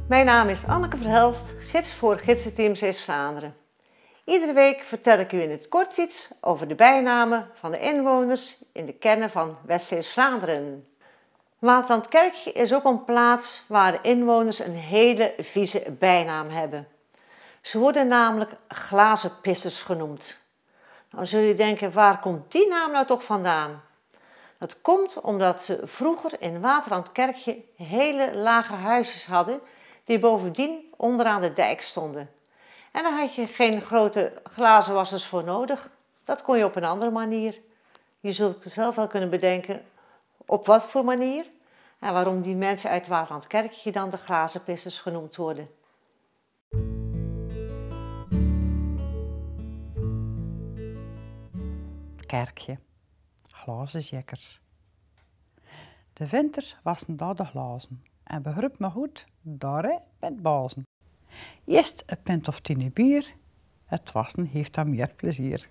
Mijn naam is Anneke Verhelst, gids voor Gidsenteam Zeeuws-Vlaanderen. Iedere week vertel ik u in het kort iets over de bijnamen van de inwoners in de kernen van West-Zeeuws-Vlaanderen. Waterlandkerkje is ook een plaats waar de inwoners een hele vieze bijnaam hebben. Ze worden namelijk glazen pissers genoemd. Nou zul je denken, waar komt die naam nou toch vandaan? Dat komt omdat ze vroeger in Waterlandkerkje hele lage huisjes hadden die bovendien onderaan de dijk stonden. En daar had je geen grote glazenwassers voor nodig. Dat kon je op een andere manier. Je zult zelf wel kunnen bedenken op wat voor manier en waarom die mensen uit Waterlandkerkje dan de glazenpissers genoemd worden. Kerkje, glazenjekkers. De winters wassen daar de glazen en begrijp me goed, daar met bazen. Eerst een pint of 10 bier, het wassen heeft daar meer plezier.